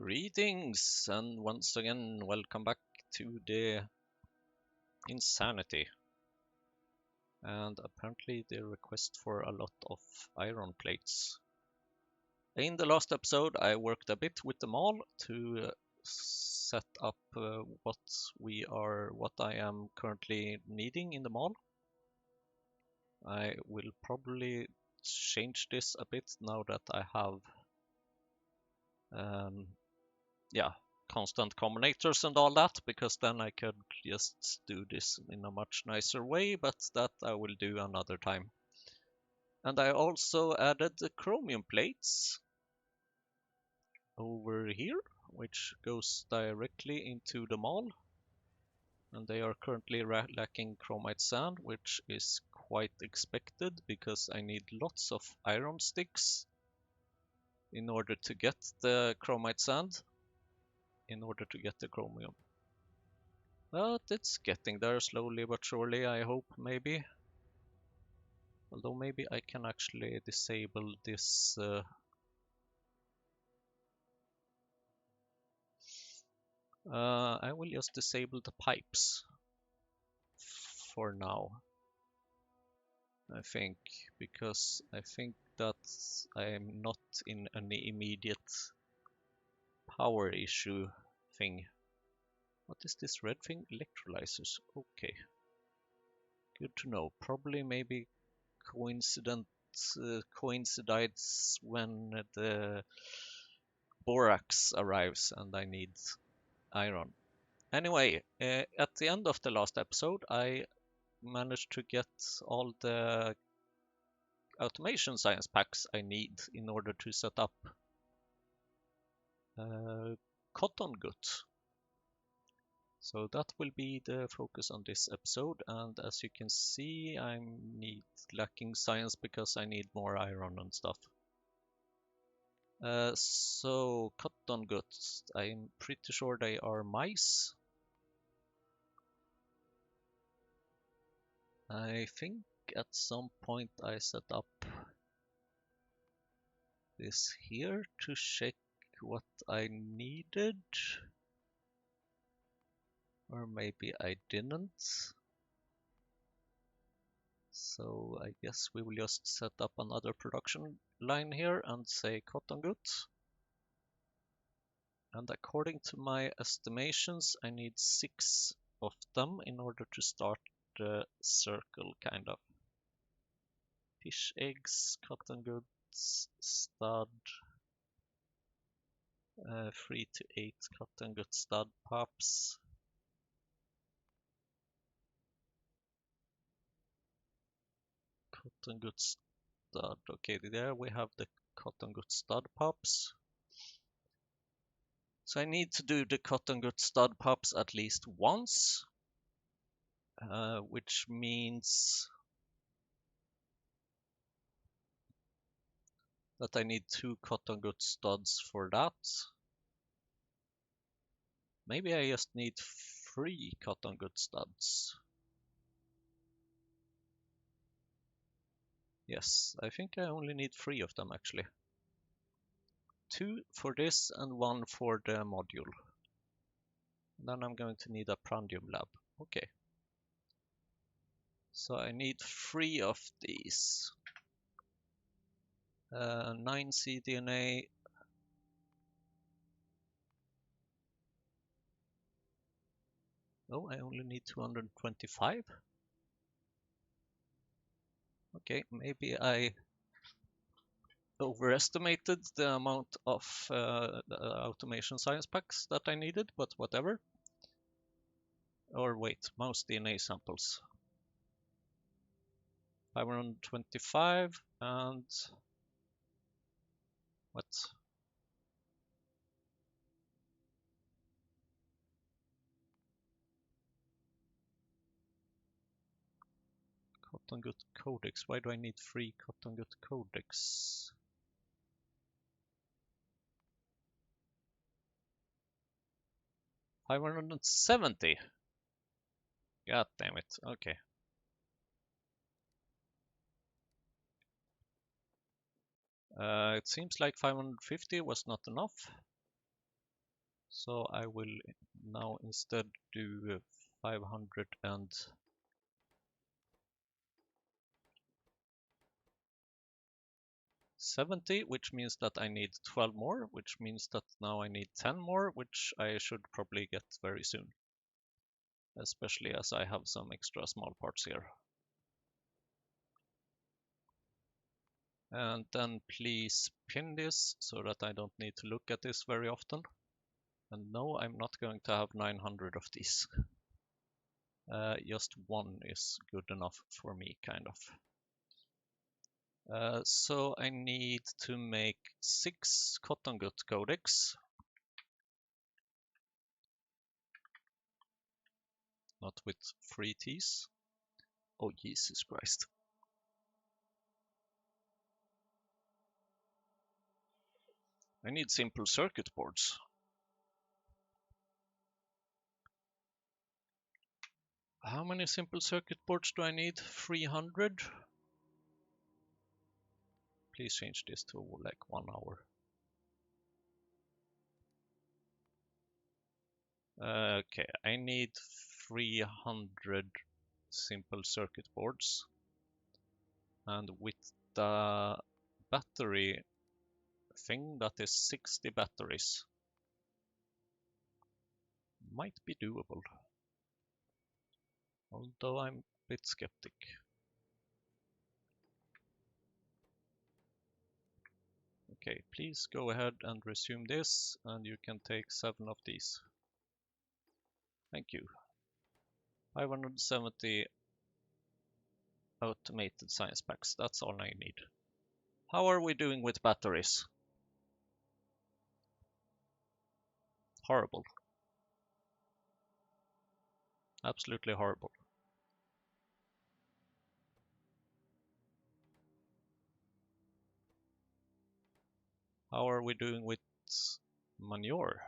Greetings, and once again, welcome back to the Insanity. And apparently the request for a lot of iron plates. In the last episode, I worked a bit with them all to set up what I am currently needing in the mall. I will probably change this a bit now that I have constant combinators and all that, because then I could just do this in a much nicer way, but that I will do another time. And I also added the chromium plates over here, which goes directly into the mall. And they are currently lacking chromite sand, which is quite expected because I need lots of iron sticks in order to get the chromite sand, in order to get the chromium. But it's getting there slowly but surely, I hope, maybe. Although maybe I can actually disable this I will just disable the pipes for now, I think, because I think that I'm not in any immediate power issue thing. What is this red thing? Electrolyzers. Okay. Good to know. Probably maybe coincides when the borax arrives and I need iron. Anyway, at the end of the last episode, I managed to get all the automation science packs I need in order to set up cotton gut. So that will be the focus on this episode, and as you can see, I'm lacking science because I need more iron and stuff. So cotton guts, I'm pretty sure they are mice. I think at some point I set up this here to check what I needed. Or maybe I didn't. So I guess we will just set up another production line here and say cotton gut. And according to my estimations, I need 6 of them in order to start the circle, kind of. Fish eggs, cotton goods, stud, 3 to 8 cotton gut stud pups. Cotton gut stud. Okay, there we have the cotton gut stud pups. So I need to do the cotton gut stud pups at least once, which means that I need 2 cotton gut studs for that. Maybe I just need 3 cotton gut studs. Yes, I think I only need 3 of them actually. 2 for this and 1 for the module. Then I'm going to need a prandium lab. Okay. So I need 3 of these. 9 cDNA. Oh, I only need 225. Okay, maybe I overestimated the amount of automation science packs that I needed, but whatever. Or wait, mouse DNA samples. 525 and what? Cotton gut codex. Why do I need 3 cotton gut codex? $570. God damn it. Okay. It seems like 550 was not enough. So I will now instead do 570, which means that I need 12 more, which means that now I need 10 more, which I should probably get very soon, especially as I have some extra small parts here. And then please pin this so that I don't need to look at this very often. And no, I'm not going to have 900 of these. Just one is good enough for me, kind of. So I need to make 6 cotton gut codecs. Not with 3 T's. Oh, Jesus Christ. I need simple circuit boards. How many simple circuit boards do I need? 300? Please change this to like 1 hour. Okay, I need 300 simple circuit boards. And with the battery thing, that is 60 batteries. Might be doable. Although I'm a bit skeptic. Okay, please go ahead and resume this, and you can take 7 of these. Thank you. 570 automated science packs, that's all I need. How are we doing with batteries? Horrible. Absolutely horrible. How are we doing with manure?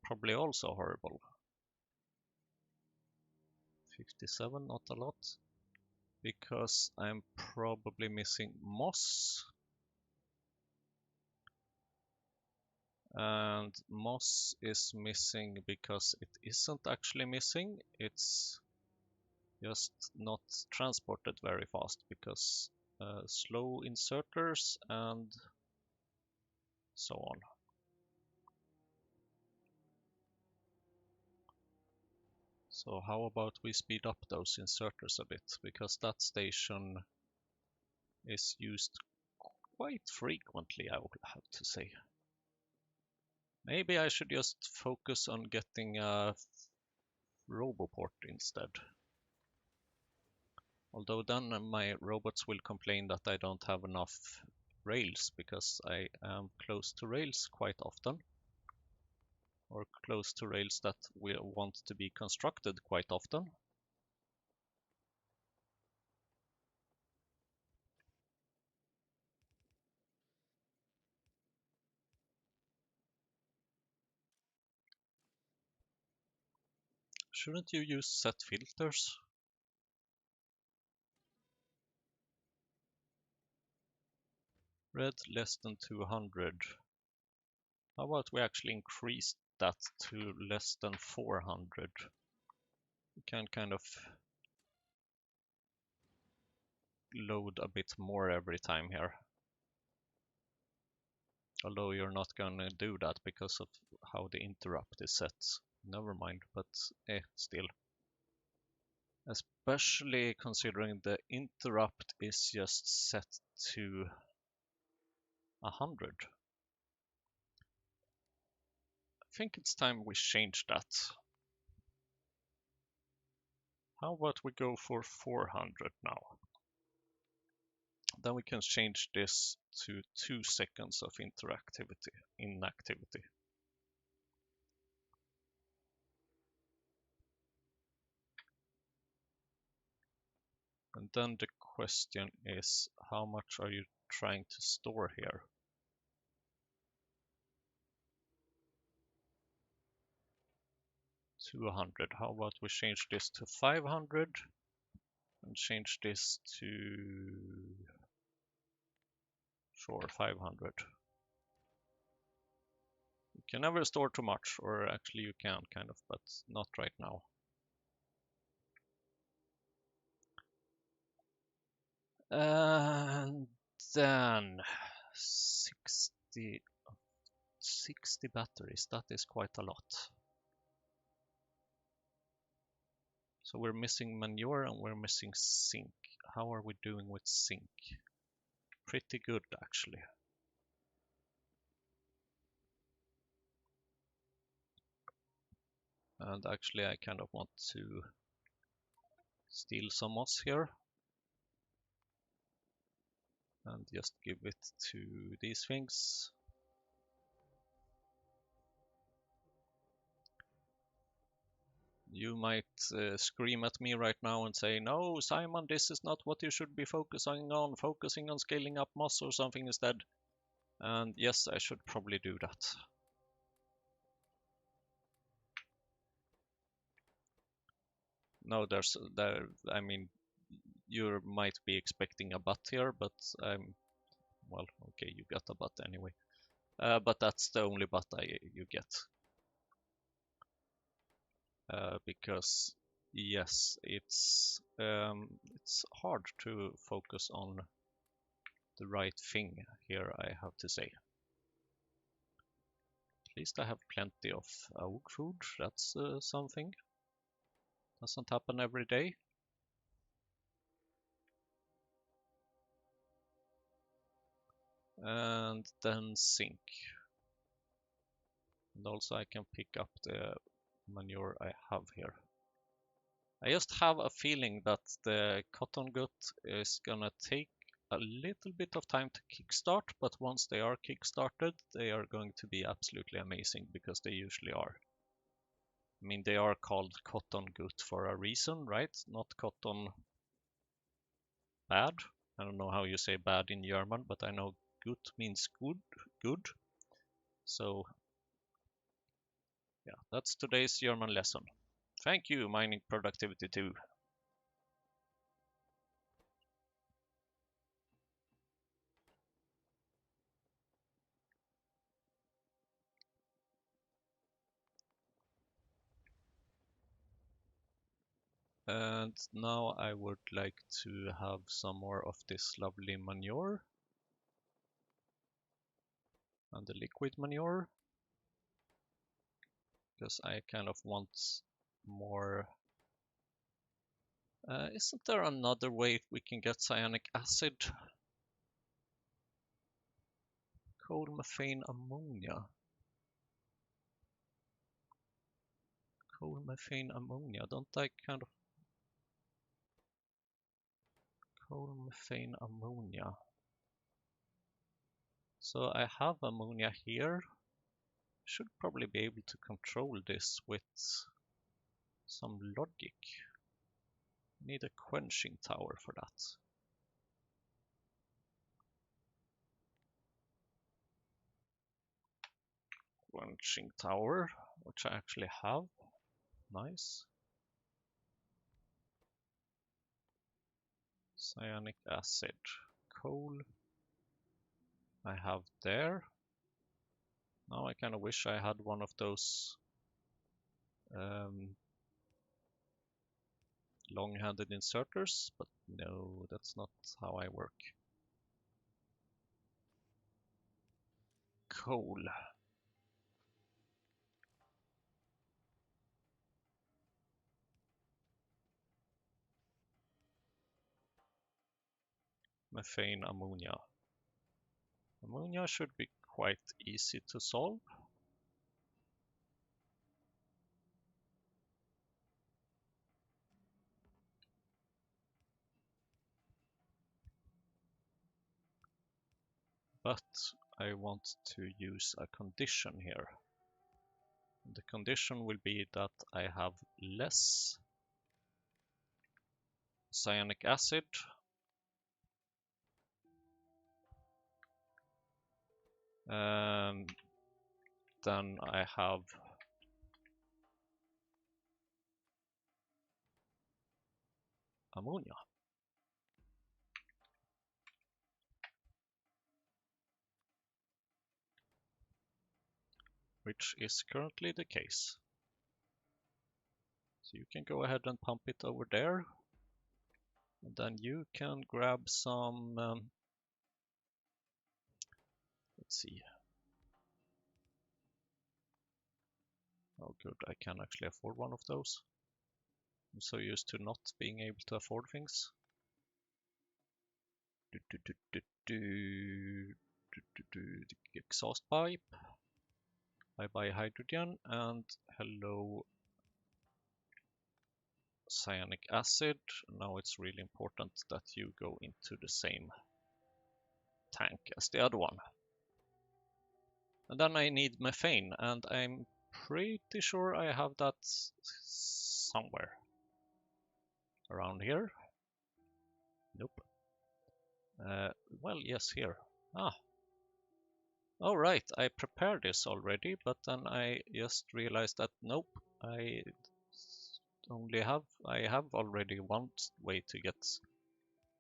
Probably also horrible. 57, not a lot. Because I'm probably missing moss. And moss is missing because it isn't actually missing. It's just not transported very fast because slow inserters and so on. So how about we speed up those inserters a bit, because that station is used quite frequently, I would have to say. Maybe I should just focus on getting a Roboport instead. Although then my robots will complain that I don't have enough rails, because I am close to rails quite often. Or close to rails that we want to be constructed quite often. Shouldn't you use set filters? Red less than 200. How about we actually increase that to less than 400? We can kind of load a bit more every time here. Although you're not gonna do that because of how the interrupt is set. Never mind, but still. Especially considering the interrupt is just set to 100. I think it's time we change that. How about we go for 400 now? Then we can change this to 2 seconds of inactivity. And then the question is, how much are you trying to store here? 200. How about we change this to 500 and change this to, sure, 500. Can never store too much, or actually you can, kind of, but not right now. And then 60 batteries, that is quite a lot. So we're missing manure and we're missing zinc. How are we doing with zinc? Pretty good, actually. And actually I kind of want to steal some moss here and just give it to these things. You might scream at me right now and say, no, Simon, this is not what you should be focusing on scaling up moss or something instead. And yes, I should probably do that. No, I mean, you might be expecting a but here, but well, okay, you got a but anyway. But that's the only but you get. Because yes, it's hard to focus on the right thing here, I have to say. At least I have plenty of oak food, that's something. Doesn't happen every day. And then zinc. And also I can pick up the manure I have here. I just have a feeling that the cotton gut is gonna take a little bit of time to kickstart, but once they are kickstarted, they are going to be absolutely amazing, because they usually are. I mean, they are called cotton gut for a reason, right? Not cotton bad. I don't know how you say bad in German, but I know gut means good. So yeah, that's today's German lesson. Thank you, Mining Productivity 2. And now I would like to have some more of this lovely manure and the liquid manure, because I kind of want more. Isn't there another way we can get cyanic acid? Coal methane ammonia. Coal methane ammonia, don't I kind of... Coal methane ammonia. So I have ammonia here. Should probably be able to control this with some logic. Need a quenching tower for that. Quenching tower, which I actually have. Nice. Cyanic acid. Coal I have there. Now I kind of wish I had one of those long-handed inserters, but no, that's not how I work. Coal. Methane ammonia. Ammonia should be quite easy to solve. But I want to use a condition here. The condition will be that I have less cyanic acid than I have ammonia. which is currently the case. So you can go ahead and pump it over there. And then you can grab some, let's see. Oh good, I can actually afford one of those. I'm so used to not being able to afford things. The exhaust pipe. I buy hydrogen and hello cyanic acid. Now it's really important that you go into the same tank as the other one. And then I need methane, and I'm pretty sure I have that somewhere around here. Nope. Well, yes, here. Ah. Oh, right, I prepared this already, but then I just realized that nope, I have already one way to get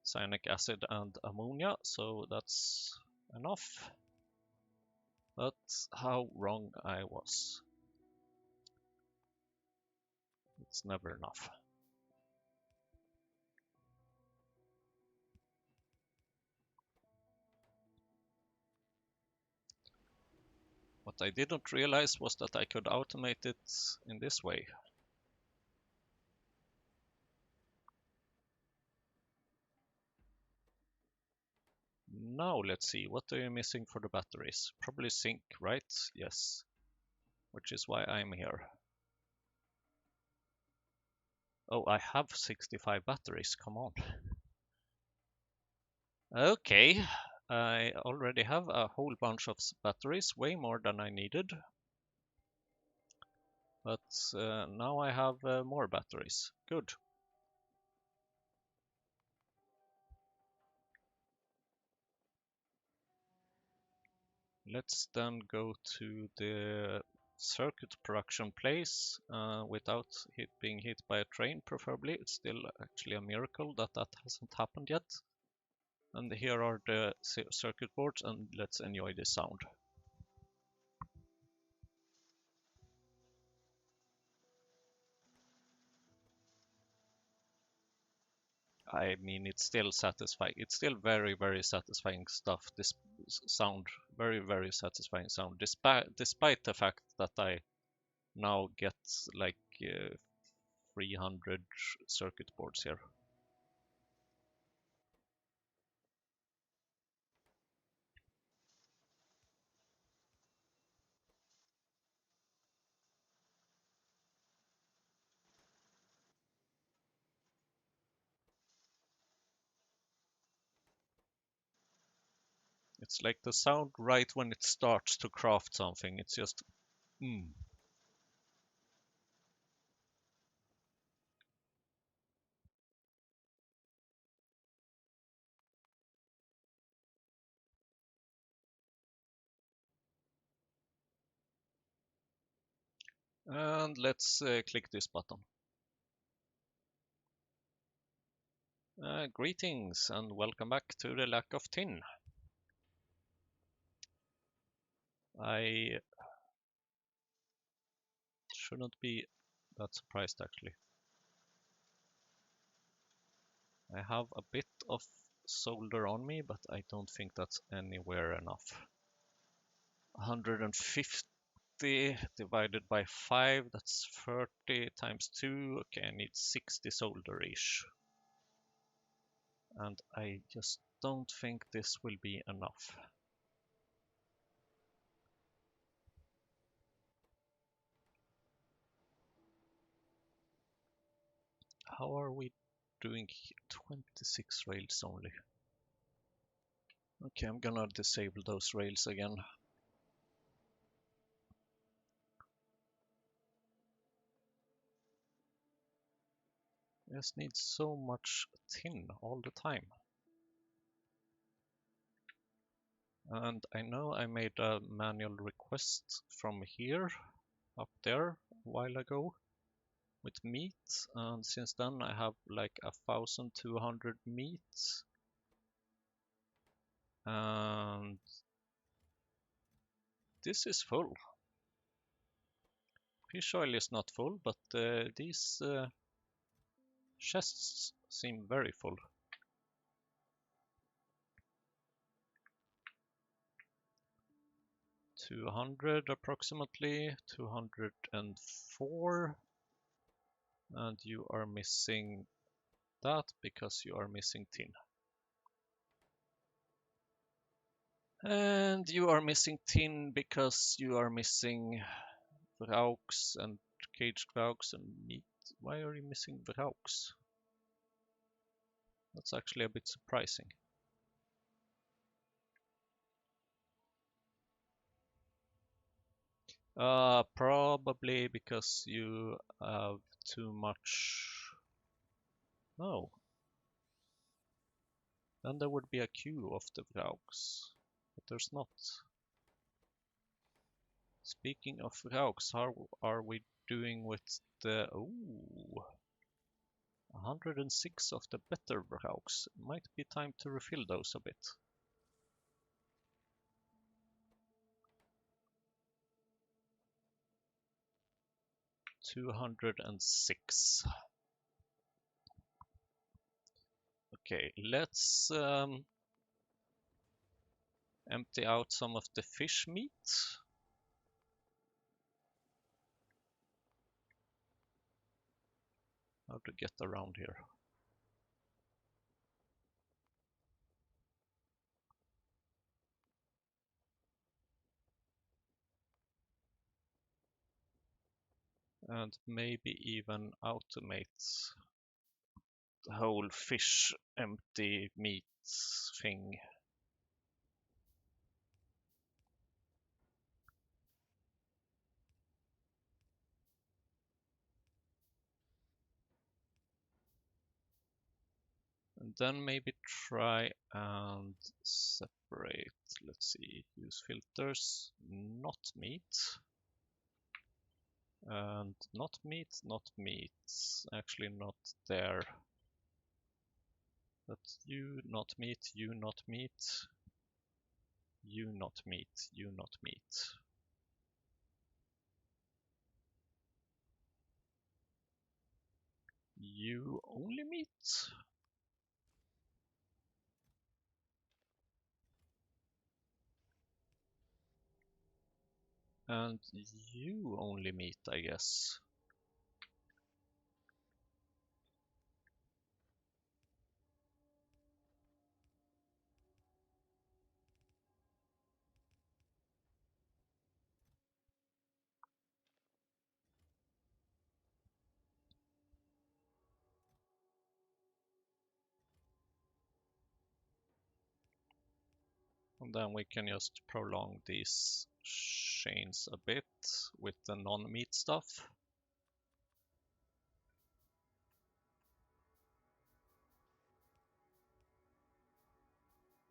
cyanic acid and ammonia, so that's enough. But how wrong I was. It's never enough. What I didn't realize was that I could automate it in this way. Now let's see, what are you missing for the batteries? Probably zinc, right? Yes. Which is why I'm here. Oh, I have 65 batteries, come on. Okay, I already have a whole bunch of batteries, way more than I needed. But now I have more batteries. Good. Let's then go to the circuit production place without being hit by a train, preferably. It's still actually a miracle that that hasn't happened yet. And here are the circuit boards, and let's enjoy the sound. I mean, it's still satisfying. It's still very, very satisfying stuff. This sound, very, very satisfying sound, despite the fact that I now get like 300 circuit boards here. It's like the sound right when it starts to craft something. It's just, mm. And let's click this button. Greetings and welcome back to the lack of tin. I shouldn't be that surprised actually. I have a bit of solder on me, but I don't think that's anywhere enough. 150 divided by 5, that's 30 times 2. Okay, I need 60 solder-ish. And I just don't think this will be enough. How are we doing? 26 rails only. Okay, I'm gonna disable those rails again. I just need so much tin all the time. And I know I made a manual request from here up there a while ago with meat, and since then I have like 1,200 meat, and this is full. Fish oil is not full, but these chests seem very full. $200 approximately, 204, and you are missing that because you are missing tin. And you are missing tin because you are missing vrauks and caged vrauks and meat. Why are you missing vrauks? That's actually a bit surprising. Probably because you have too much. No. Then there would be a queue of the vrauks, but there's not. Speaking of vrauks, how are we doing with the... Ooh, 106 of the better vrauks. Might be time to refill those a bit. 206. Okay, let's empty out some of the fish meat. How to get around here? And maybe even automate the whole fish empty meat thing. And then maybe try and separate. Let's see, use filters, not meat. And not meat, not meat. Actually not there. But you not meat, you not meat. You not meat, you not meat. You only meat? And you only meat, I guess. And then we can just prolong these chains a bit with the non-meat stuff.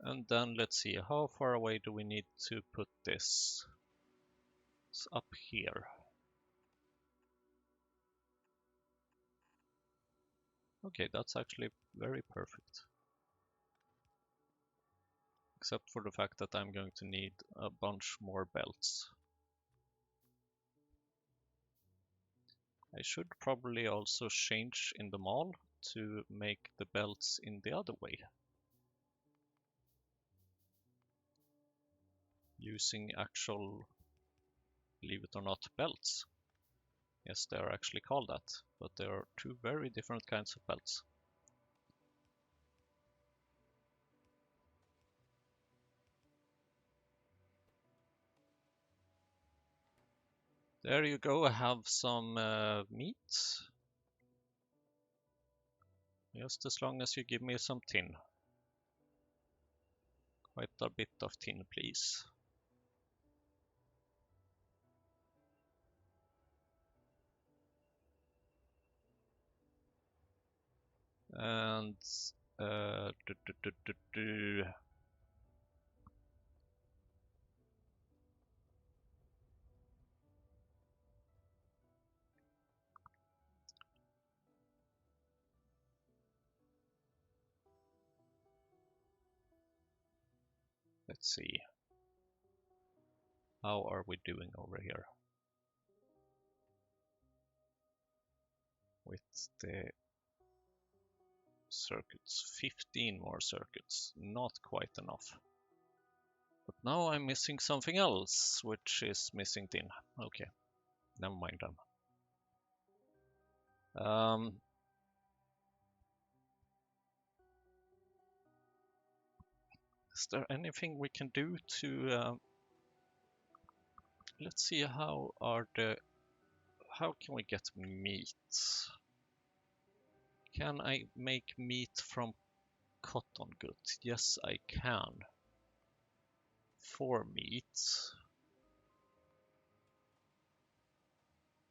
And then let's see, how far away do we need to put this? It's up here. Okay, that's actually very perfect. Except for the fact that I'm going to need a bunch more belts. I should probably also change in the mall to make the belts in the other way. Using actual, believe it or not, belts. Yes, they are actually called that, but there are two very different kinds of belts. There you go, I have some meat. Just as long as you give me some tin. Quite a bit of tin, please. And uh, do, do, do, do. Let's see. How are we doing over here? with the circuits. 15 more circuits, not quite enough. But now I'm missing something else, which is missing tin. Okay, never mind then. Is there anything we can do to... let's see, how can we get meat? Can I make meat from cotton good? Yes, I can. For meat.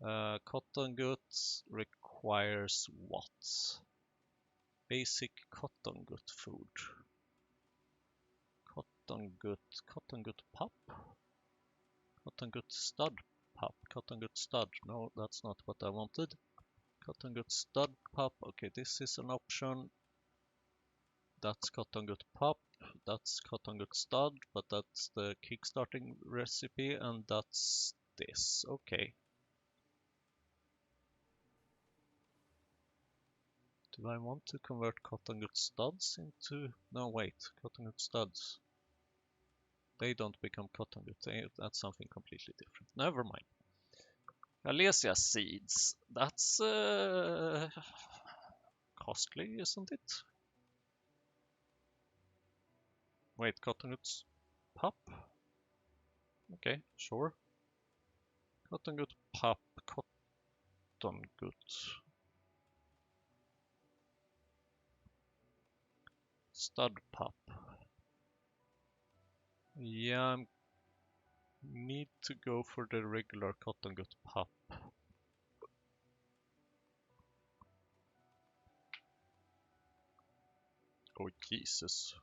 Cotton goods requires what? Basic cotton good food. Cotton good pup? Cotton good stud pup. Cotton good stud. No, that's not what I wanted. Cotton good stud pup. Okay, this is an option. That's cotton good pup. That's cotton good stud, but that's the kickstarting recipe, and that's this. Okay. Do I want to convert cotton good studs into... No, wait. Cotton good studs. They don't become cotton good. That's something completely different. Never mind. Alesia seeds. That's costly, isn't it? Wait, cotton good pup? Okay, sure. Cotton good pup. Cotton good. Stud pup. Yeah, I need to go for the regular cotton good pup. Oh, Jesus.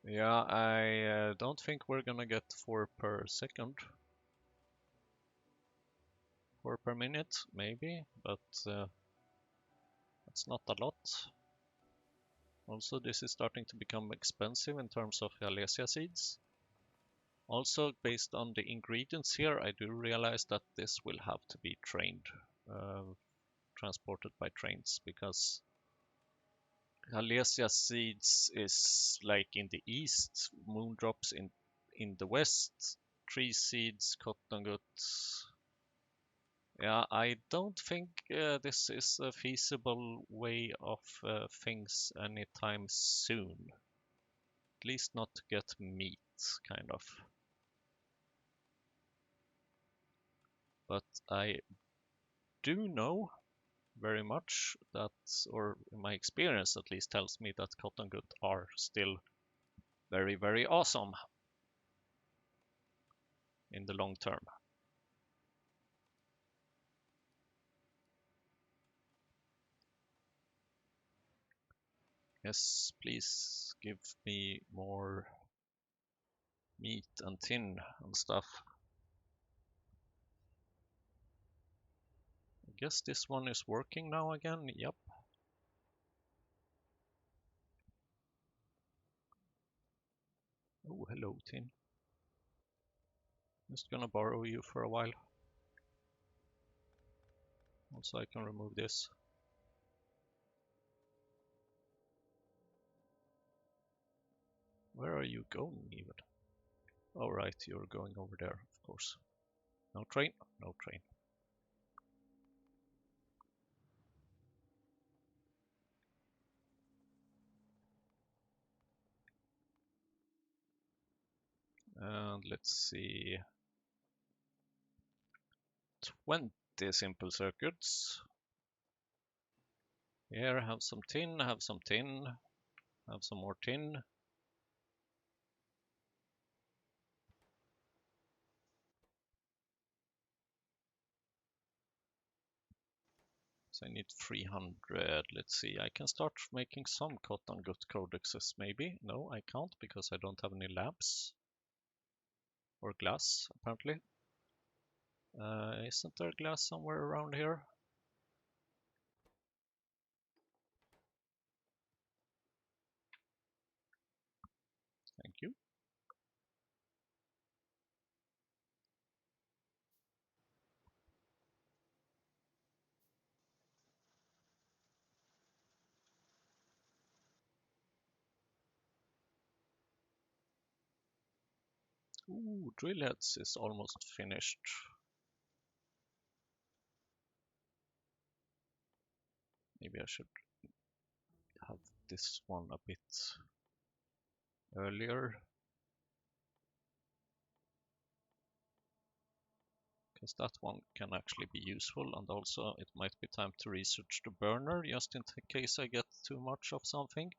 Yeah, I don't think we're gonna get 4 per second. 4 per minute, maybe, but that's not a lot. Also, this is starting to become expensive in terms of Alesia seeds. Also, based on the ingredients here, I do realize that this will have to be transported by trains, because Alesia seeds is like in the east, moondrops in the west, tree seeds, cotton goods. Yeah, I don't think this is a feasible way of things anytime soon. At least not to get meat, kind of. But I do know very much that, or my experience at least tells me that cotton goods are still very, very awesome in the long term. Yes, please give me more meat and tin and stuff. I guess this one is working now again. Yep. Oh, hello, tin. Just gonna borrow you for a while. Also, I can remove this. Where are you going even? Oh, right, you're going over there, of course. No train? No train. And let's see. 20 simple circuits. Here, have some tin, have some tin, have some more tin. So I need 300. Let's see, I can start making some cotton good codexes maybe. No, I can't because I don't have any lamps. Or glass, apparently. Isn't there glass somewhere around here? Thank you. Ooh, drill heads is almost finished. Maybe I should have this one a bit earlier. Because that one can actually be useful, and also it might be time to research the burner just in case I get too much of something.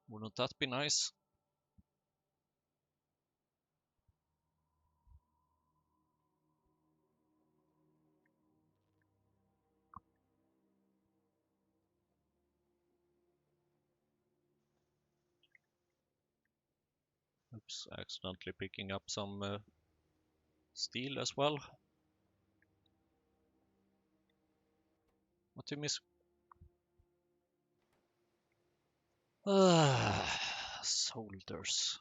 Wouldn't that be nice? Oops, accidentally picking up some steel as well. What do you miss? Solders.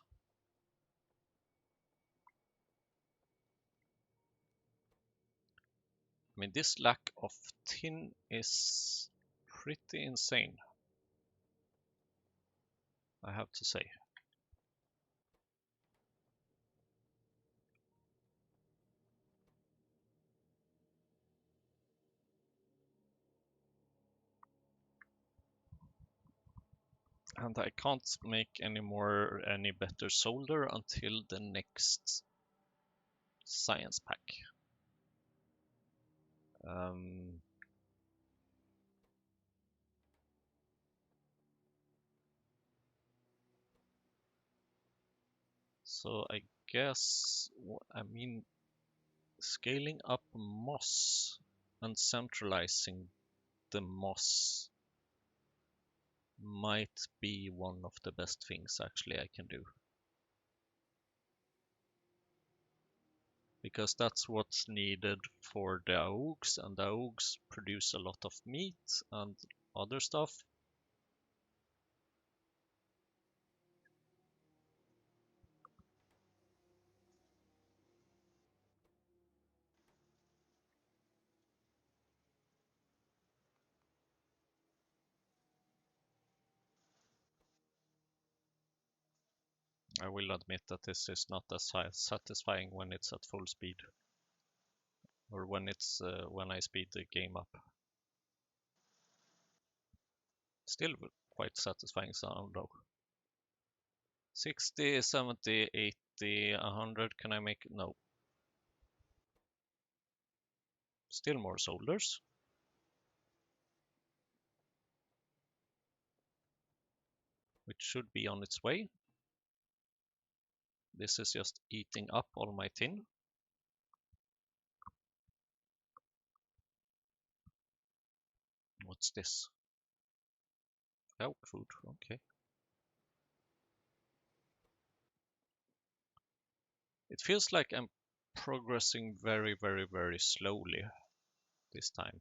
I mean, this lack of tin is pretty insane, I have to say. And I can't make any better solder until the next science pack. So I guess, I mean, scaling up moss and centralizing the moss might be one of the best things actually I can do. Because that's what's needed for the augs, and the augs produce a lot of meat and other stuff. I will admit that this is not as satisfying when it's at full speed, or when I speed the game up. Still quite satisfying sound though. 60, 70, 80, 100. Can I make? No. Still more solders. Which should be on its way. This is just eating up all my tin. What's this? Elk food, okay. It feels like I'm progressing very, very, very slowly this time.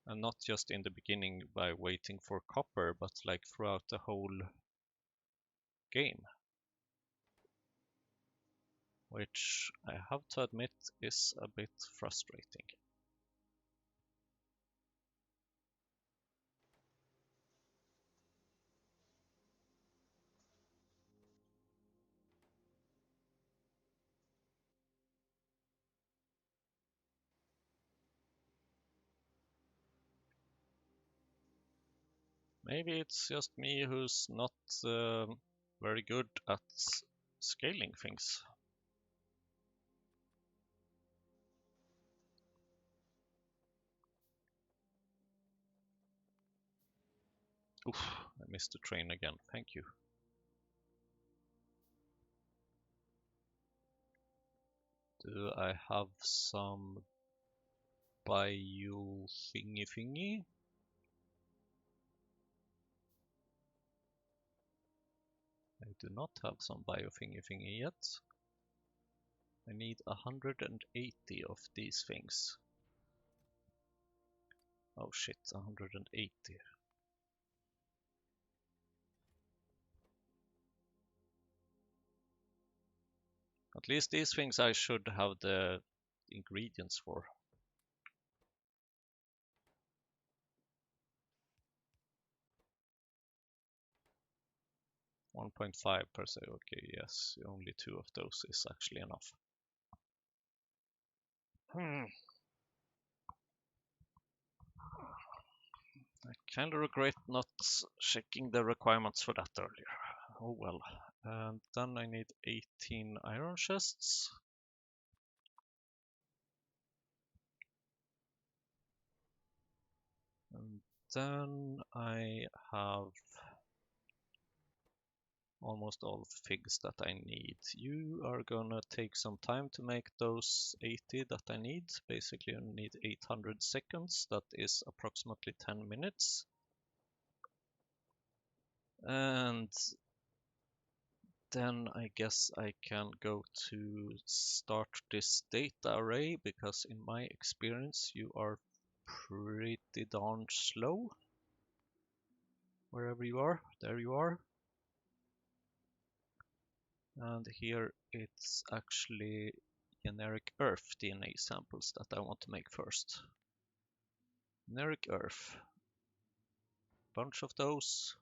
And not just in the beginning by waiting for copper, but like throughout the whole game. Which I have to admit is a bit frustrating. Maybe it's just me who's not very good at scaling things. Oof, I missed the train again, thank you. Do I have some bio thingy? I do not have some bio thingy yet. I need 180 of these things. Oh shit, 180. At least these things I should have the ingredients for. 1.5 per se. Okay, yes, only 2 of those is actually enough. I kind of regret not checking the requirements for that earlier. Oh well. And then I need 18 iron chests. And then I have almost all figs that I need. You are gonna take some time to make those 80 that I need. Basically, you need 800 seconds. That is approximately 10 minutes. And then I guess I can go to start this data array, because in my experience you are pretty darn slow. Wherever you are, there you are. And here it's actually generic Earth DNA samples that I want to make first. Generic Earth. Bunch of those.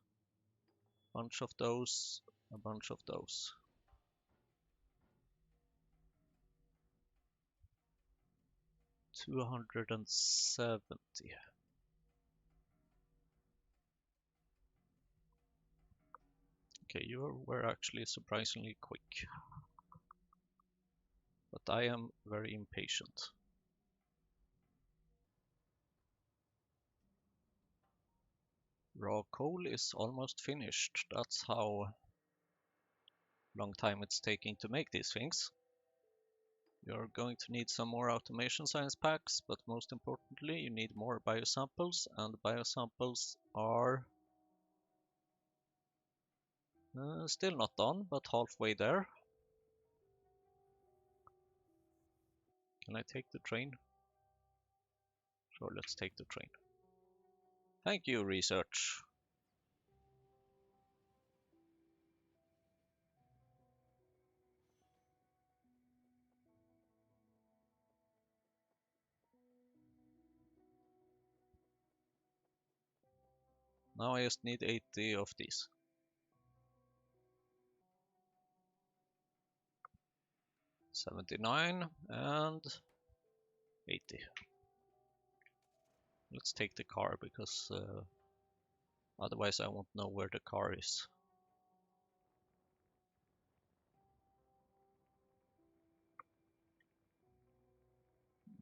Bunch of those. A bunch of those. 270. Okay, you were actually surprisingly quick. But I am very impatient. Raw coal is almost finished. That's how long time it's taking to make these things. You're going to need some more automation science packs, but most importantly, you need more biosamples, and biosamples are still not done, but halfway there. Can I take the train? Sure, let's take the train. Thank you, research. Now I just need 80 of these. 79 and 80. Let's take the car, because otherwise I won't know where the car is.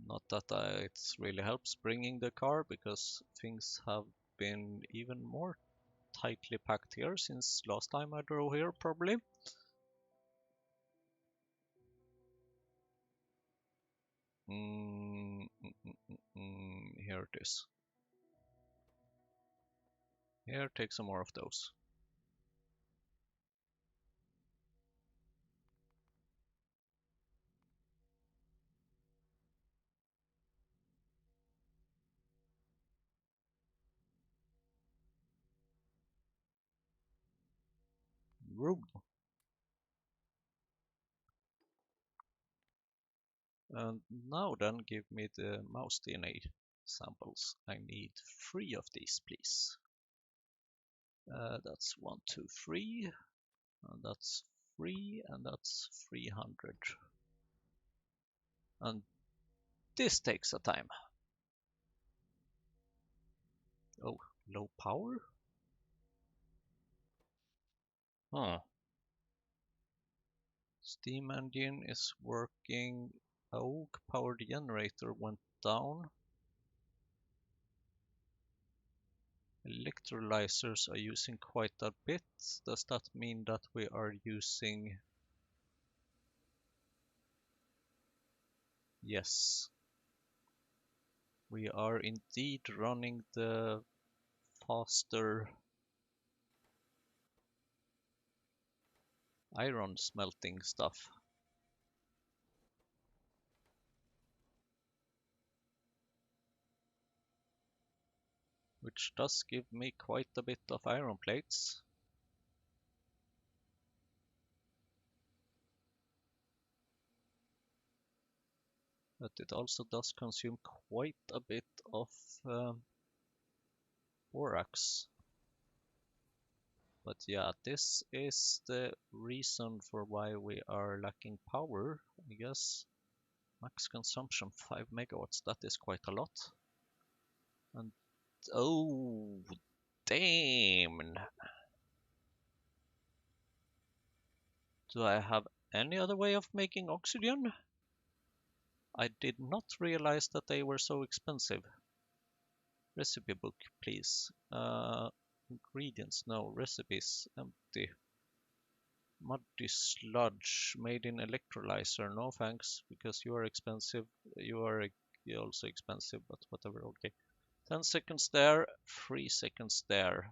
Not that it really helps bringing the car, because things have been even more tightly packed here since last time I drove here, probably. Here it is. Here, take some more of those. Room. And now then, give me the mouse DNA samples. I need 3 of these, please. That's 1, 2, 3. And that's 3, and that's 300. And this takes a time. Oh, low power? Huh. Steam engine is working. Oak powered generator went down. Electrolyzers are using quite a bit. Does that mean that we are using... Yes. We are indeed running the faster iron smelting stuff. Which does give me quite a bit of iron plates. But it also does consume quite a bit of borax. But yeah, this is the reason for why we are lacking power, I guess. Max consumption 5 megawatts, that is quite a lot. And oh, damn. Do I have any other way of making oxygen? I did not realize that they were so expensive. Recipe book, please. Ingredients, no. Recipes, empty. Muddy sludge made in electrolyzer, no thanks, because you are expensive. You are also expensive, but whatever, okay. 10 seconds there, 3 seconds there.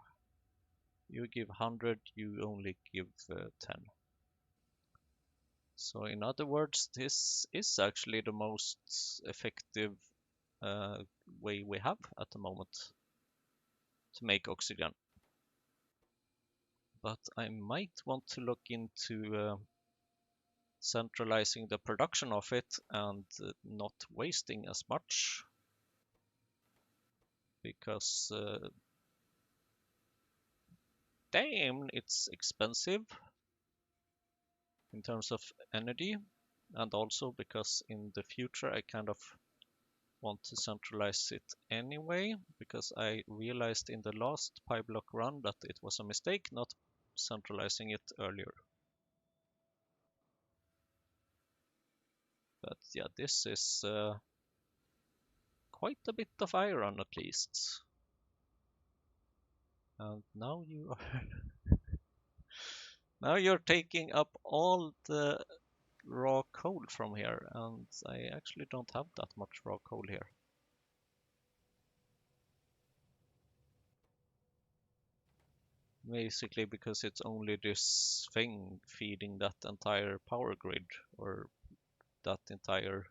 You give 100, you only give 10. So in other words, this is actually the most effective way we have at the moment to make oxygen. But I might want to look into centralizing the production of it and not wasting as much, because damn, it's expensive in terms of energy, and also because in the future I kind of want to centralize it anyway, because I realized in the last PyBlock run that it was a mistake not centralizing it earlier. But yeah, this is quite a bit of iron at least. And now you are now you're taking up all the raw coal from here, and I actually don't have that much raw coal here. Basically because it's only this thing feeding that entire power grid, or that entire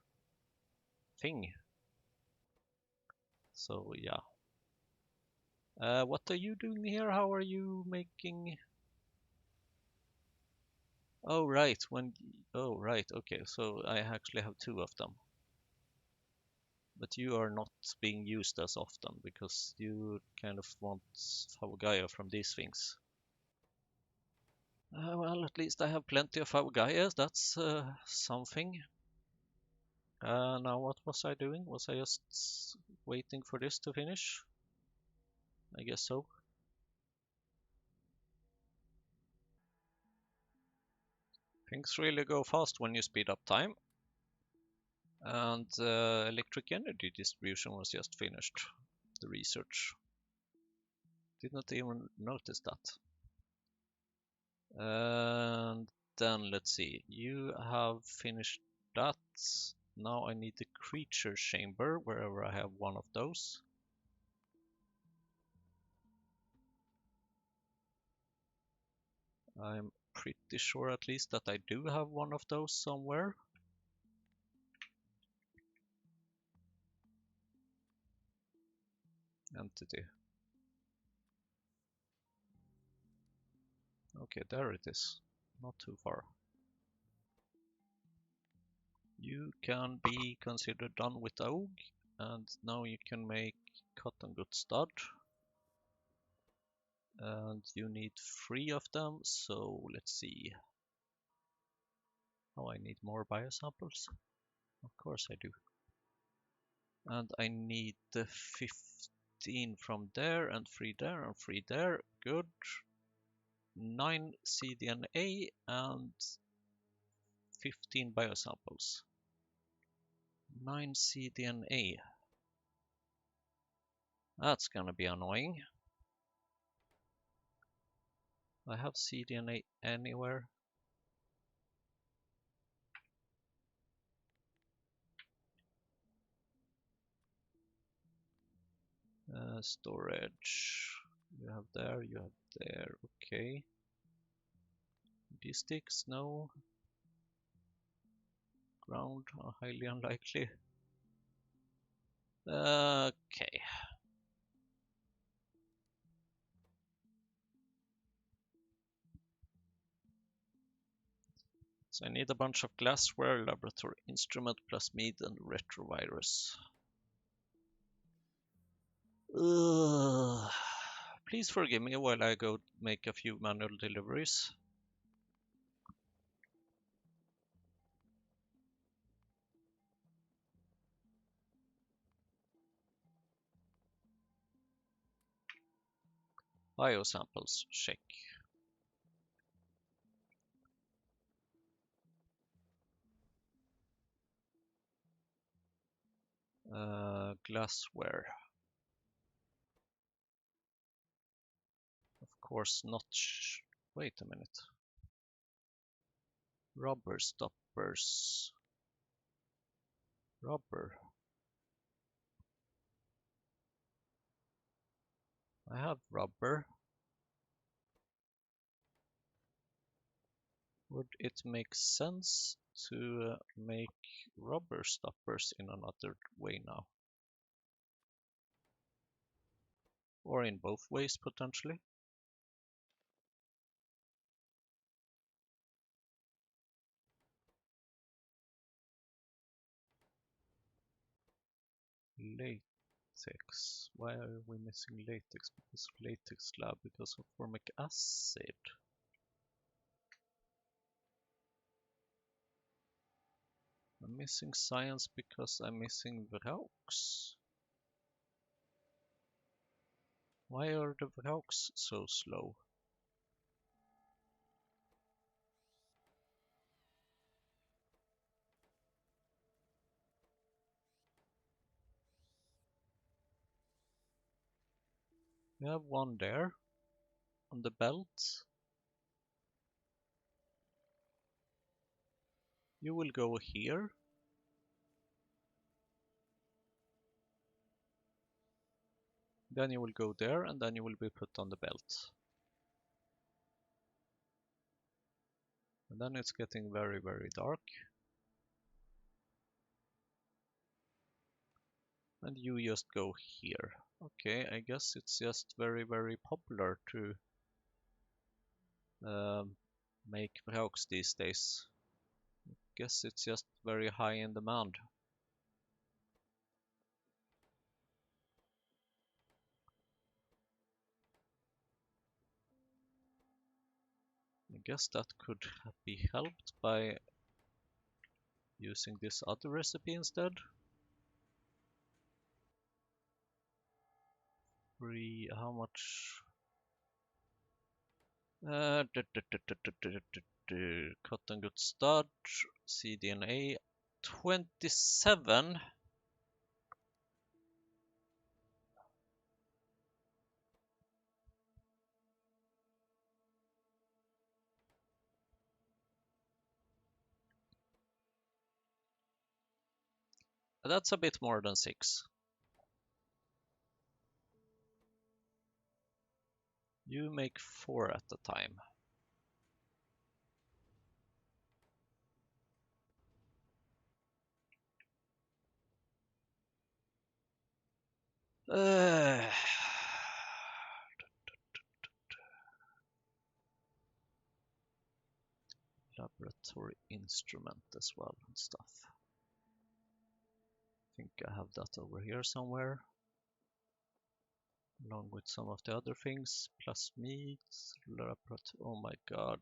thing. So yeah. What are you doing here? How are you making? Oh right, oh right, okay. So I actually have two of them. But you are not being used as often because you kind of want Favogaya from these things. Well, at least I have plenty of Favogayas. That's something. Now what was I doing? Was I just waiting for this to finish? I guess so. Things really go fast when you speed up time. And electric energy distribution was just finished. The research. Did not even notice that. And then let's see. You have finished that. Now I need the creature chamber wherever I have one of those. I'm pretty sure at least that I do have one of those somewhere. Entity. Okay, there it is. Not too far. You can be considered done with Og, and now you can make cotton good stud. And you need 3 of them, so let's see. Oh, I need more biosamples. Of course I do. And I need the 15 from there, and 3 there, and 3 there. Good. 9 cDNA and 15 biosamples. 9 cDNA. That's gonna be annoying. I have cDNA anywhere. Storage. You have there, you have there. Okay. D-sticks, no. Ground, highly unlikely. Okay. So I need a bunch of glassware, laboratory instrument, plasmid, and retrovirus. Please forgive me while I go make a few manual deliveries. Biosamples, check. Glassware. Of course not. Wait a minute. Rubber stoppers. Rubber. I have rubber. Would it make sense to make rubber stoppers in another way now? Or in both ways, potentially? Latex. Why are we missing latex? Because of latex lab, because of formic acid. I'm missing science because I'm missing Vraux. Why are the Vraux so slow? We have one there on the belt. You will go here. Then you will go there, and then you will be put on the belt. And then it's getting very, very dark. And you just go here. Okay, I guess it's just very, very popular to make Vraux these days. Guess it's just very high in demand. I guess that could be helped by using this other recipe instead. How much? Cotton good starch, cDNA, 27. That's a bit more than 6. You make 4 at a time. Laboratory instrument as well and stuff. I think I have that over here somewhere. Along with some of the other things. Plasmids, laboratory. Oh my god.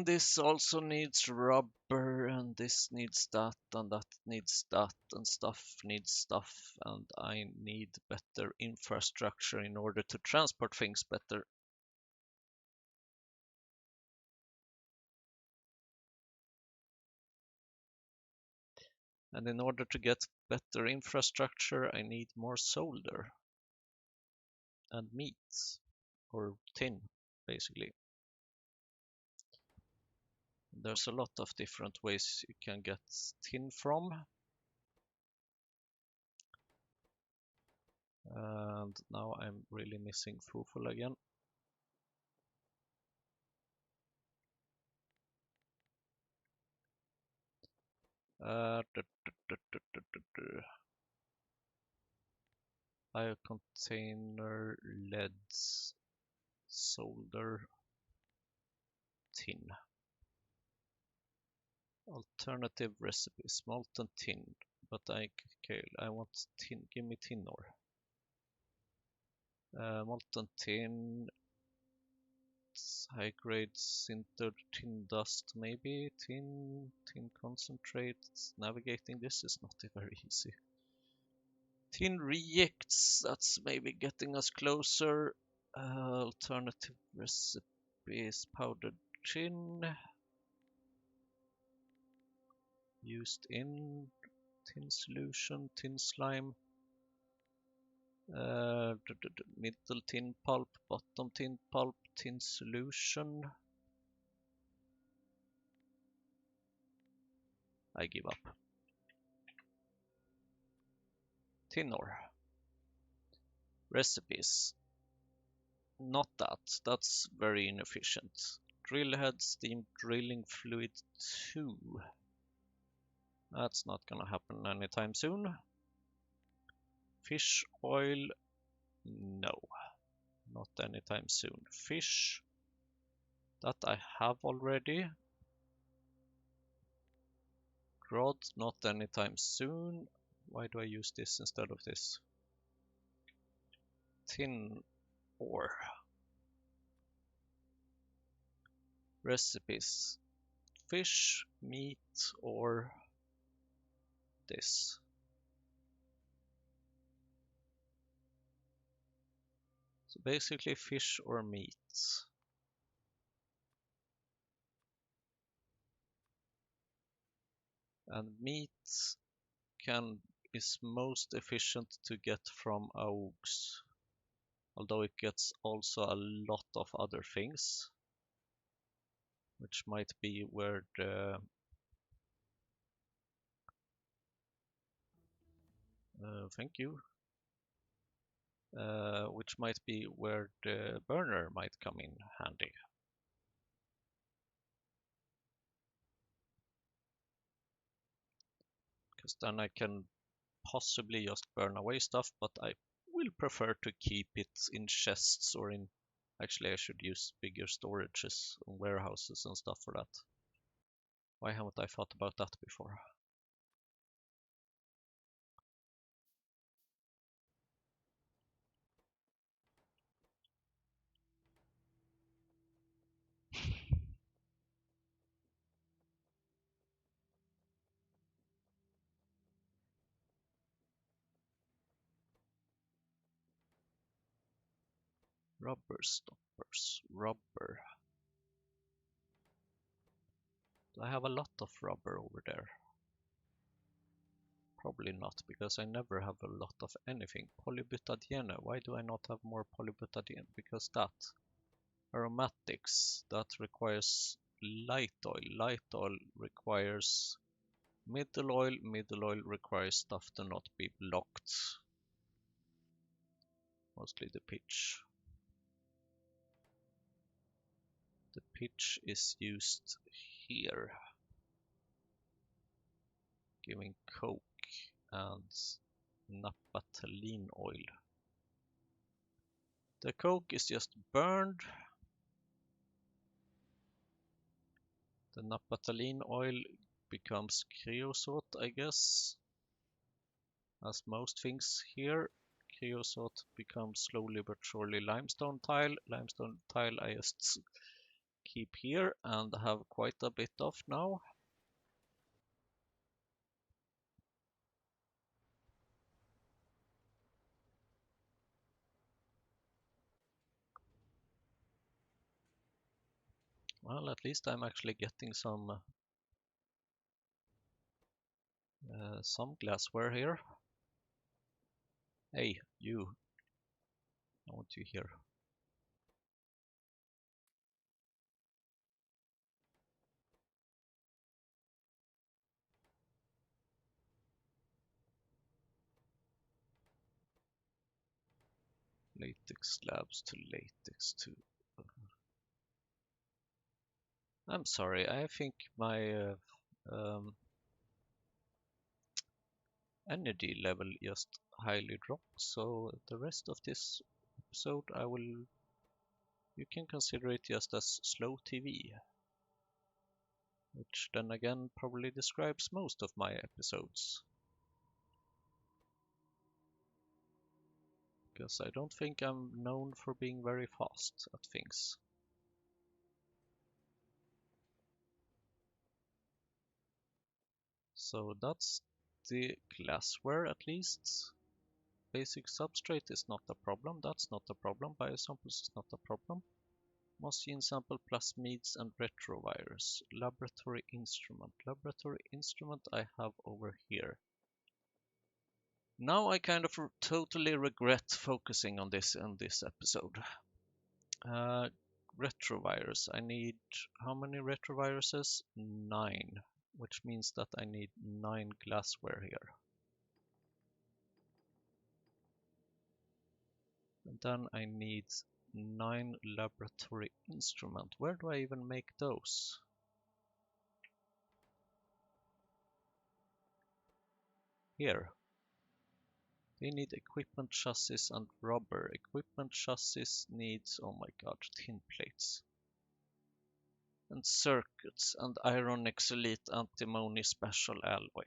This also needs rubber, and this needs that, and that needs that, and stuff needs stuff, and I need better infrastructure in order to transport things better. And in order to get better infrastructure, I need more solder and meat, or tin, basically. There's a lot of different ways you can get tin from. And now I'm really missing Fuful again. biocontainer, lead, solder, tin. Alternative recipes, molten tin. But okay, I want tin. Give me tin ore. Molten tin, high grade sintered tin dust, maybe tin concentrate. Navigating this is not very easy. Tin rejects, that's maybe getting us closer. Alternative recipes, powdered tin, used in tin solution, tin slime. Middle tin pulp, bottom tin pulp, tin solution. I give up. Tin ore. Recipes. Not that. That's very inefficient. Drill head, steam drilling fluid 2. That's not gonna happen anytime soon. Fish oil. No. Not anytime soon. Fish. That I have already. Grod. Not anytime soon. Why do I use this instead of this? Tin ore. Recipes. Fish, meat, or this. So basically fish or meat. And meat is most efficient to get from augs, although it gets also a lot of other things, which might be where the thank you, which might be where the burner might come in handy. Because then I can possibly just burn away stuff, but I will prefer to keep it in chests or in... Actually, I should use bigger storages and warehouses and stuff for that. Why haven't I thought about that before? Rubber stoppers, rubber. Do I have a lot of rubber over there? Probably not, because I never have a lot of anything. Polybutadiene, why do I not have more polybutadiene? Because that. Aromatics, that requires light oil. Light oil requires middle oil. Middle oil requires stuff to not be blocked. Mostly the pitch. The pitch is used here, giving coke and naphthalene oil. The coke is just burned. The naphthalene oil becomes creosote, I guess. As most things here, creosote becomes slowly but surely limestone tile. Limestone tile I just keep here and have quite a bit of now. Well, at least I'm actually getting some glassware here. Hey, you. I want you here. Latex slabs to latex to... I'm sorry, I think my energy level just highly dropped, so the rest of this episode you can consider it just as slow TV, which then again probably describes most of my episodes. Because I don't think I'm known for being very fast at things. So that's the glassware at least. Basic substrate is not a problem, that's not a problem, biosamples is not a problem. Moss gene sample, plasmids and retrovirus. Laboratory instrument. Laboratory instrument I have over here. Now I kind of totally regret focusing on this in this episode. Retrovirus. I need how many retroviruses? 9, which means that I need 9 glassware here. And then I need 9 laboratory instrument. Where do I even make those? Here. They need equipment chassis and rubber. Equipment chassis needs, oh my god, tin plates. And circuits and iron exolite antimony special alloy.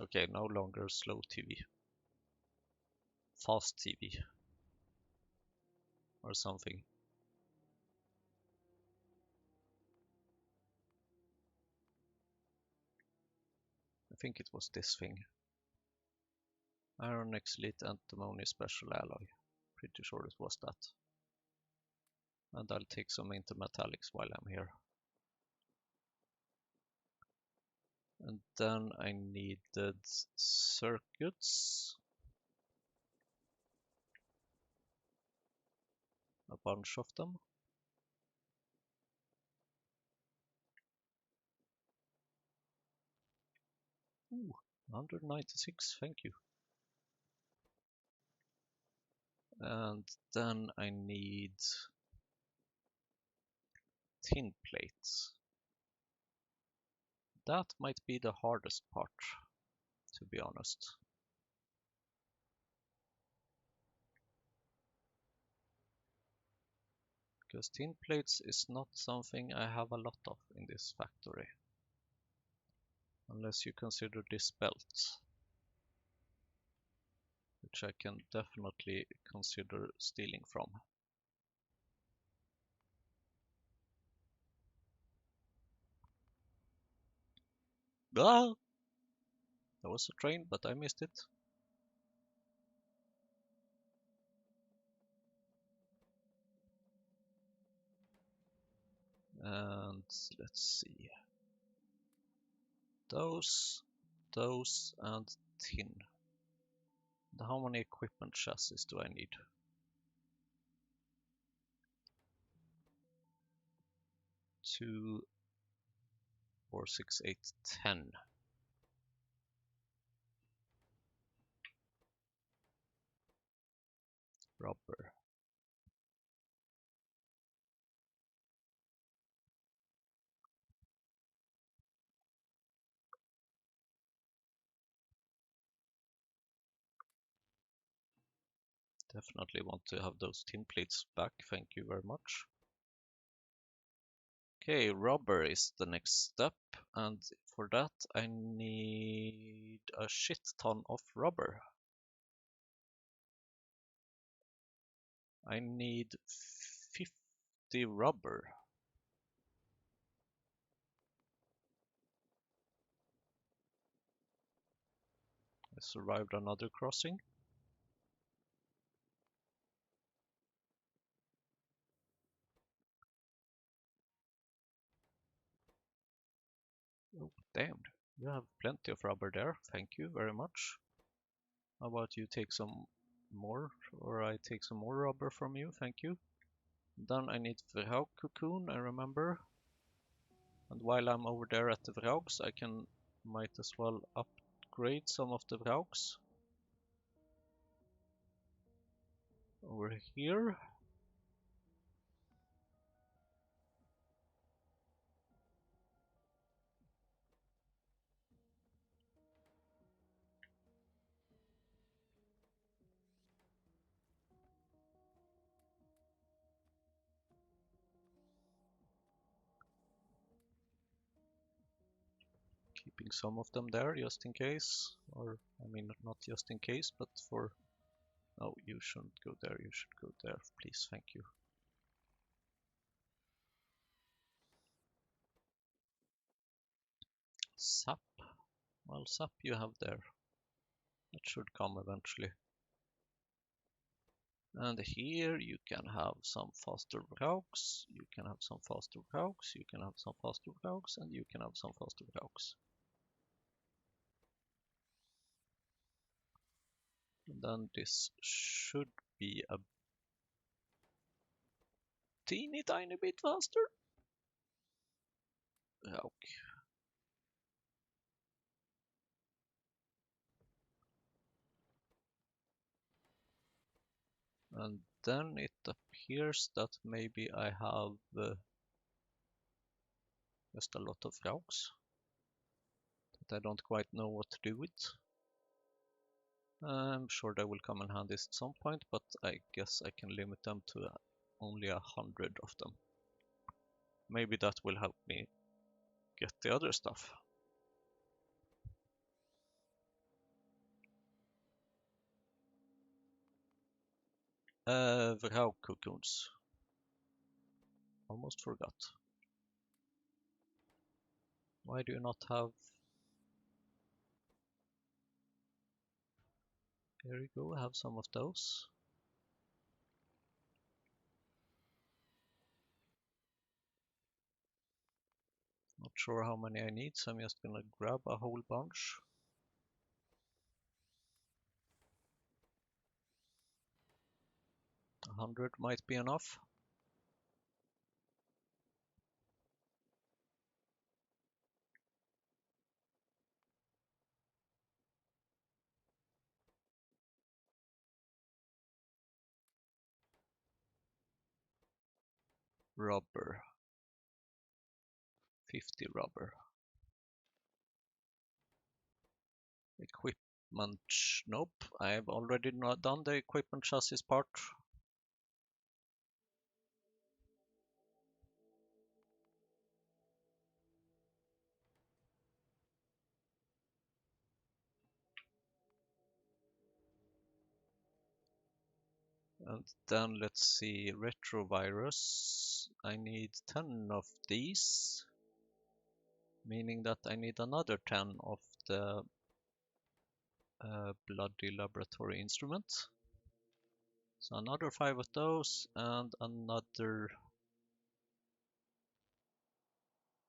Okay, no longer slow TV. Fast TV. Or something. I think it was this thing. Iron exolite antimony special alloy. Pretty sure it was that. And I'll take some intermetallics while I'm here. And then I needed circuits. A bunch of them. Ooh, 196, thank you. And then I need tin plates. That might be the hardest part, to be honest. Because tin plates is not something I have a lot of in this factory. Unless you consider this belt. Which I can definitely consider stealing from. Ah! There was a train, but I missed it. And let's see. Those, and tin. How many equipment chassis do I need? 2, 4, 6, 8, 10. Rubber. Definitely want to have those tin plates back, thank you very much. Okay, rubber is the next step, and for that I need a shit ton of rubber. I need 50 rubber. I survived another crossing. Oh, damn. You have plenty of rubber there. Thank you very much. How about you take some more, or I take some more rubber from you? Thank you. Then I need the cocoon, I remember. And while I'm over there at the Vraugs, I might as well upgrade some of the Vraugs over here. Keeping some of them there just in case, or I mean not just in case, but for... No, you shouldn't go there, you should go there, please, thank you. Sap? Well, sap you have there. It should come eventually. And here you can have some faster Vraugs, you can have some faster Vraugs, you can have some faster Vraugs, and you can have some faster Vraugs. And then this should be a teeny tiny bit faster. Vraug. And then it appears that maybe I have just a lot of Vraugs that I don't quite know what to do with. I'm sure they will come in handy at some point, but I guess I can limit them to only 100 of them. Maybe that will help me get the other stuff. Vrau cocoons. Almost forgot. Why do you not have... Here you go, have some of those. Not sure how many I need, so I'm just gonna grab a whole bunch. A 100 might be enough. Rubber. 50 rubber. Equipment. Nope, I've already not done the equipment chassis part. And then let's see, retrovirus. I need 10 of these, meaning that I need another 10 of the bloody laboratory instrument. So another 5 of those and another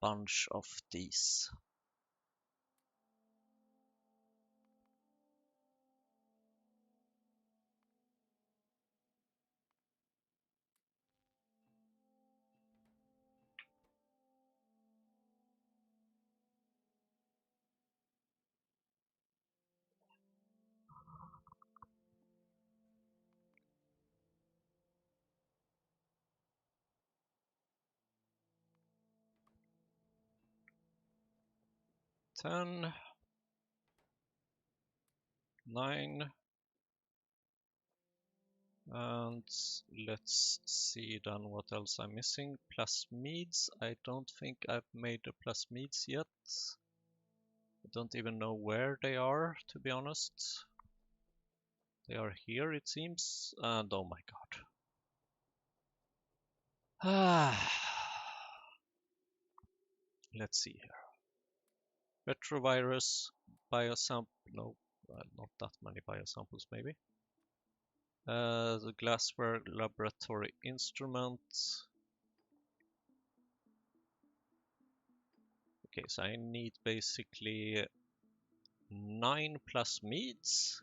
bunch of these. Ten, 9, and let's see then what else I'm missing. Plasmids. I don't think I've made the plasmids yet. I don't even know where they are, to be honest. They are here, it seems, and oh my god. Let's see here. Retrovirus, biosample, no, not that many biosamples maybe. The glassware laboratory instrument. Okay, so I need basically 9 plasmids,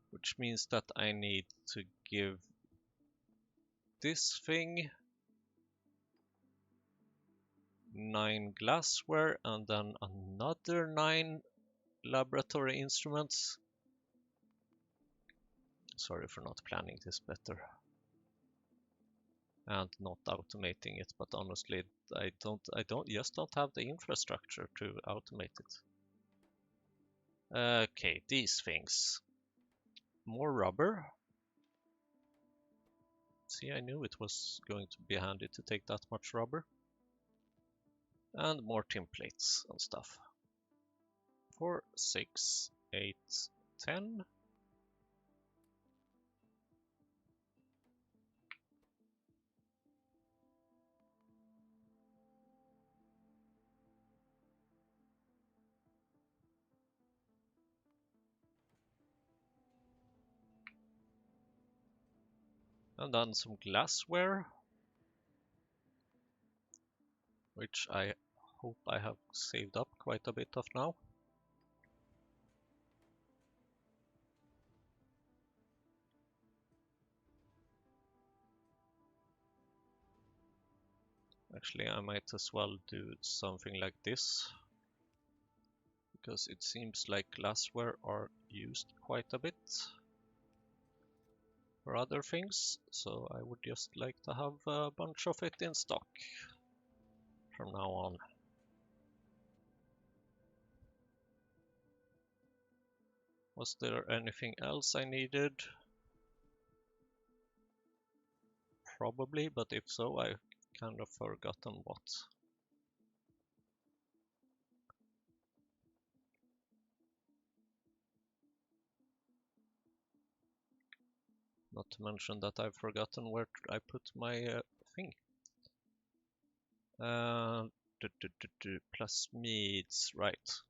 which means that I need to give this thing 9 glassware and then another 9 laboratory instruments. Sorry for not planning this better and not automating it, but honestly, I don't have the infrastructure to automate it. Okay, these things. More rubber. See, I knew it was going to be handy to take that much rubber. And more tin plates and stuff. 4, 6, 8, 10. And then some glassware, which I hope I have saved up quite a bit of now. Actually, I might as well do something like this, because it seems like glassware are used quite a bit for other things, so I would just like to have a bunch of it in stock from now on. Was there anything else I needed? Probably, but if so, I've kind of forgotten what. Not to mention that I've forgotten where I put my thing. Plasmids, right.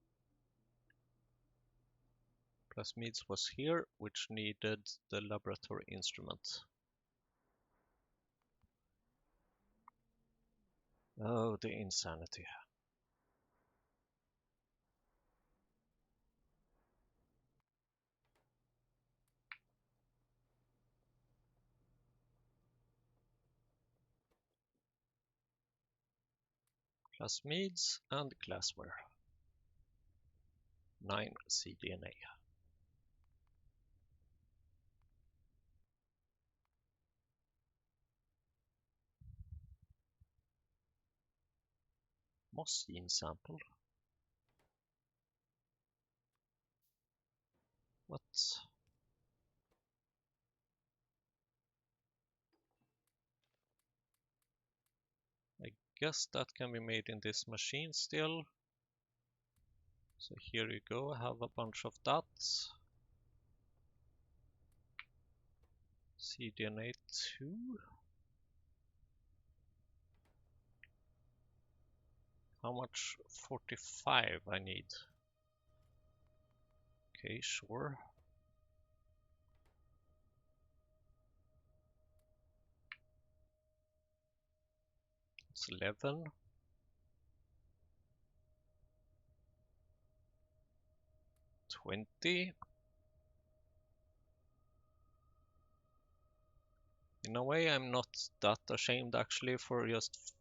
Plasmids was here, which needed the laboratory instrument. Oh, the insanity. Plasmids and glassware. 9 cDNA. Moss gene sample. What? I guess that can be made in this machine still. So here you go, I have a bunch of that. cDNA 2. How much? 45 I need. Okay, sure. It's 11. 20. In a way, I'm not that ashamed actually for just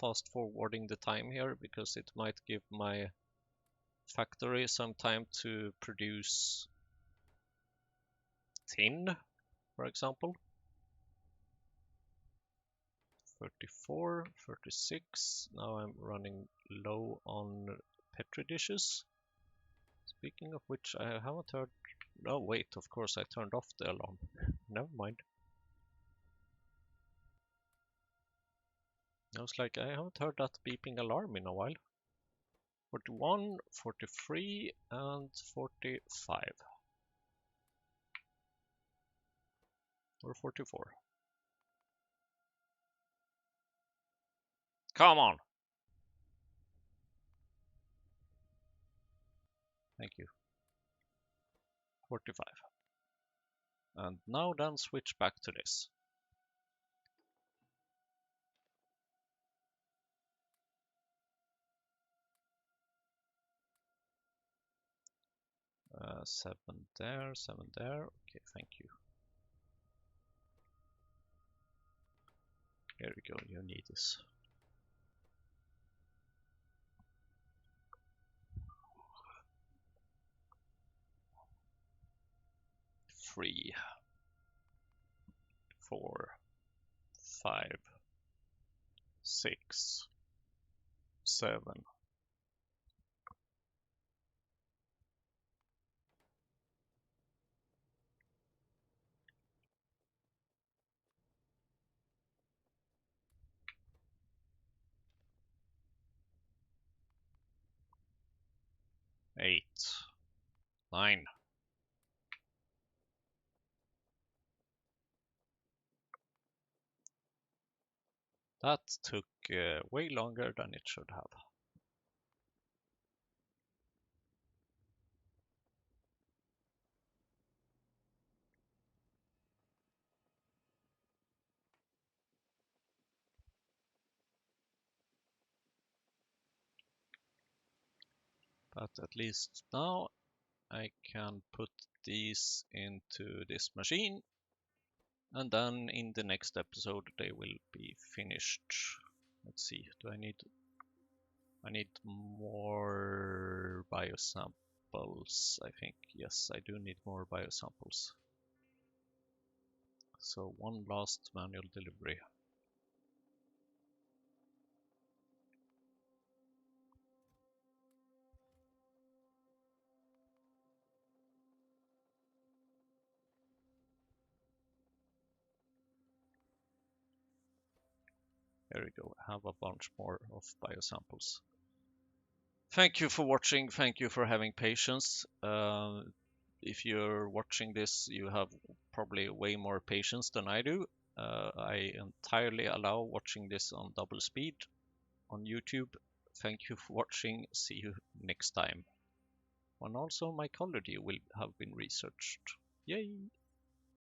fast forwarding the time here, because it might give my factory some time to produce tin, for example. 34, 36. Now I'm running low on Petri dishes. Speaking of which, I haven't heard. Oh, wait, of course, I turned off the alarm. Never mind. I was like, I haven't heard that beeping alarm in a while. 41, 43, and 45. Or 44. Come on! Thank you. 45. And now then switch back to this. Seven there, 7 there. Okay, thank you. Here we go, you need this. 3, 4, 5, 6, 7. Eight, 9. That took way longer than it should have. But at least now I can put these into this machine, and then in the next episode they will be finished. Let's see, I need more biosamples, I think. Yes, I do need more biosamples. So one last manual delivery. There we go, I have a bunch more of biosamples. Thank you for watching, thank you for having patience. If you're watching this, you have probably way more patience than I do. I entirely allow watching this on double speed on YouTube. Thank you for watching, see you next time. And also mycology will have been researched. Yay!